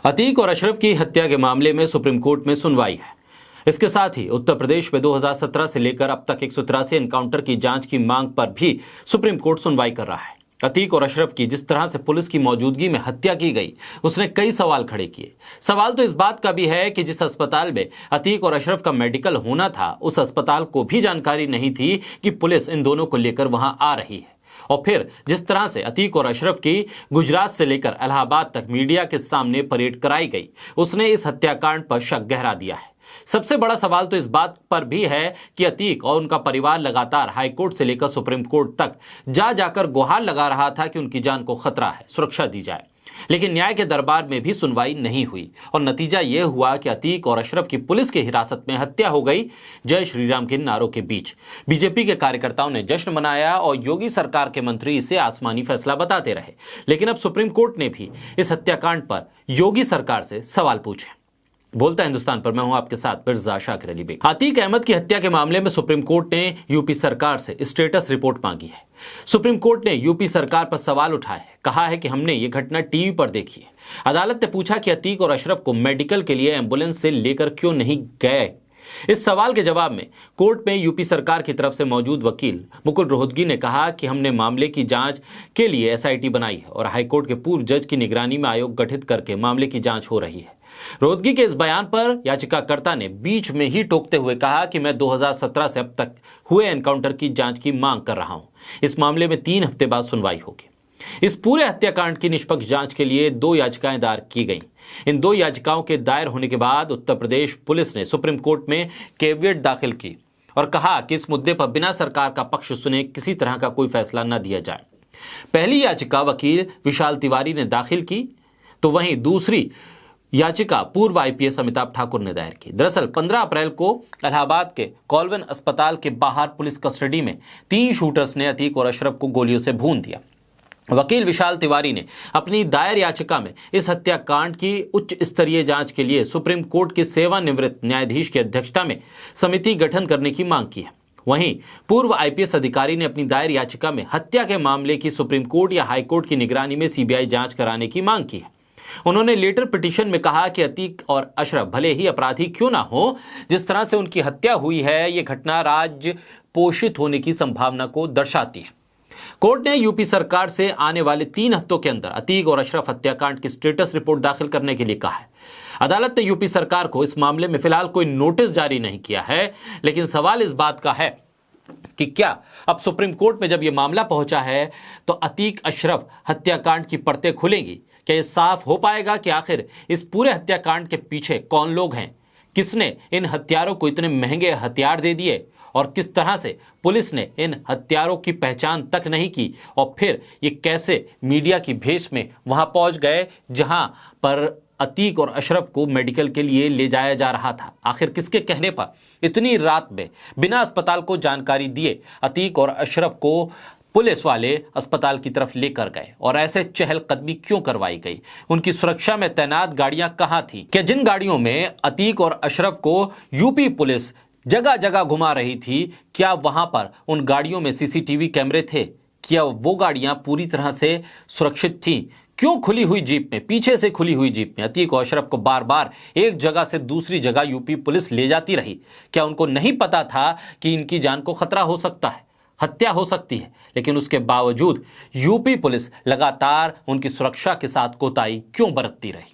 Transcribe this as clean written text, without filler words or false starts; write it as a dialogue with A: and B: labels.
A: अतीक और अशरफ की हत्या के मामले में सुप्रीम कोर्ट में सुनवाई है। इसके साथ ही उत्तर प्रदेश में 2017 से लेकर अब तक 183 एनकाउंटर की जांच की मांग पर भी सुप्रीम कोर्ट सुनवाई कर रहा है। अतीक और अशरफ की जिस तरह से पुलिस की मौजूदगी में हत्या की गई, उसने कई सवाल खड़े किए। सवाल तो इस बात का भी है कि जिस अस्पताल में अतीक और अशरफ का मेडिकल होना था, उस अस्पताल को भी जानकारी नहीं थी कि पुलिस इन दोनों को लेकर वहां आ रही है। और फिर जिस तरह से अतीक और अशरफ की गुजरात से लेकर इलाहाबाद तक मीडिया के सामने परेड कराई गई, उसने इस हत्याकांड पर शक गहरा दिया है। सबसे बड़ा सवाल तो इस बात पर भी है कि अतीक और उनका परिवार लगातार हाईकोर्ट से लेकर सुप्रीम कोर्ट तक जाकर गुहार लगा रहा था कि उनकी जान को खतरा है, सुरक्षा दी जाए। लेकिन न्याय के दरबार में भी सुनवाई नहीं हुई और नतीजा यह हुआ कि अतीक और अशरफ की पुलिस की हिरासत में हत्या हो गई। जय श्री राम के नारों के बीच बीजेपी के कार्यकर्ताओं ने जश्न मनाया और योगी सरकार के मंत्री इसे आसमानी फैसला बताते रहे। लेकिन अब सुप्रीम कोर्ट ने भी इस हत्याकांड पर योगी सरकार से सवाल पूछे। बोलता हिंदुस्तान पर मैं हूं आपके साथ मिर्जा शाकिर अली बेग। अतीक अहमद की हत्या के मामले में सुप्रीम कोर्ट ने यूपी सरकार से स्टेटस रिपोर्ट मांगी है। सुप्रीम कोर्ट ने यूपी सरकार पर सवाल उठाए, कहा है कि हमने ये घटना टीवी पर देखी है। अदालत ने पूछा कि अतीक और अशरफ को मेडिकल के लिए एम्बुलेंस से लेकर क्यों नहीं गए। इस सवाल के जवाब में कोर्ट में यूपी सरकार की तरफ से मौजूद वकील मुकुल रोहतगी ने कहा कि हमने मामले की जांच के लिए एसआईटी बनाई है और हाईकोर्ट के पूर्व जज की निगरानी में आयोग गठित करके मामले की जांच हो रही है। रोहतगी के इस बयान पर याचिकाकर्ता ने बीच में ही टोकते हुए कहा कि मैं 2017 से अब तक हुए एनकाउंटर की जांच की मांग कर रहा हूं। इस मामले में 3 हफ्ते बाद सुनवाई होगी। इस पूरे हत्याकांड की निष्पक्ष जांच के लिए 2 याचिकाएं दायर की गईं। इन 2 याचिकाओं के दायर होने के बाद उत्तर प्रदेश पुलिस ने सुप्रीम कोर्ट में कैविएट दाखिल की और कहा कि इस मुद्दे पर बिना सरकार का पक्ष सुने किसी तरह का कोई फैसला न दिया जाए। पहली याचिका वकील विशाल तिवारी ने दाखिल की, तो वहीं दूसरी याचिका पूर्व आईपीएस अमिताभ ठाकुर ने दायर की। दरअसल 15 अप्रैल को इलाहाबाद के कॉलवन अस्पताल के बाहर पुलिस कस्टडी में 3 शूटर्स ने अतीक और अशरफ को गोलियों से भून दिया। वकील विशाल तिवारी ने अपनी दायर याचिका में इस हत्याकांड की उच्च स्तरीय जांच के लिए सुप्रीम कोर्ट के सेवानिवृत्त न्यायाधीश की अध्यक्षता में समिति गठन करने की मांग की है। वहीं पूर्व आईपीएस अधिकारी ने अपनी दायर याचिका में हत्या के मामले की सुप्रीम कोर्ट या हाईकोर्ट की निगरानी में सीबीआई जांच कराने की मांग की है। उन्होंने लेटर पिटीशन में कहा कि अतीक और अशरफ भले ही अपराधी क्यों ना हो, जिस तरह से उनकी हत्या हुई है, यह घटना राज्य पोषित होने की संभावना को दर्शाती है। कोर्ट ने यूपी सरकार से आने वाले 3 हफ्तों के अंदर अतीक और अशरफ हत्याकांड की स्टेटस रिपोर्ट दाखिल करने के लिए कहा है। अदालत ने यूपी सरकार को इस मामले में फिलहाल कोई नोटिस जारी नहीं किया है, लेकिन सवाल इस बात का है कि क्या अब सुप्रीम कोर्ट में जब यह मामला पहुंचा है तो अतीक अशरफ हत्याकांड की परतें खुलेंगी। क्या यह साफ हो पाएगा कि आखिर इस पूरे हत्याकांड के पीछे कौन लोग हैं, किसने इन हत्यारों को इतने महंगे हथियार दे दिए और किस तरह से पुलिस ने इन हत्यारों की पहचान तक नहीं की और फिर ये कैसे मीडिया की भेष में वहां पहुंच गए जहां पर अतीक और अशरफ को मेडिकल के लिए ले जाया जा रहा था। आखिर किसके कहने पर इतनी रात में बिना अस्पताल को जानकारी दिए अतीक और अशरफ को पुलिस वाले अस्पताल की तरफ लेकर गए और ऐसे चहलकदमी क्यों करवाई गई? उनकी सुरक्षा में तैनात गाड़ियां कहां थी? क्या जिन गाड़ियों में अतीक और अशरफ को यूपी पुलिस जगह जगह घुमा रही थी, क्या वहां पर उन गाड़ियों में सीसीटीवी कैमरे थे? क्या वो गाड़ियां पूरी तरह से सुरक्षित थी? क्यों खुली हुई जीप में, पीछे से खुली हुई जीप में अतीक और अशरफ को बार बार एक जगह से दूसरी जगह यूपी पुलिस ले जाती रही? क्या उनको नहीं पता था कि इनकी जान को खतरा हो सकता है, हत्या हो सकती है? लेकिन उसके बावजूद यूपी पुलिस लगातार उनकी सुरक्षा के साथ कोताही क्यों बरतती रही?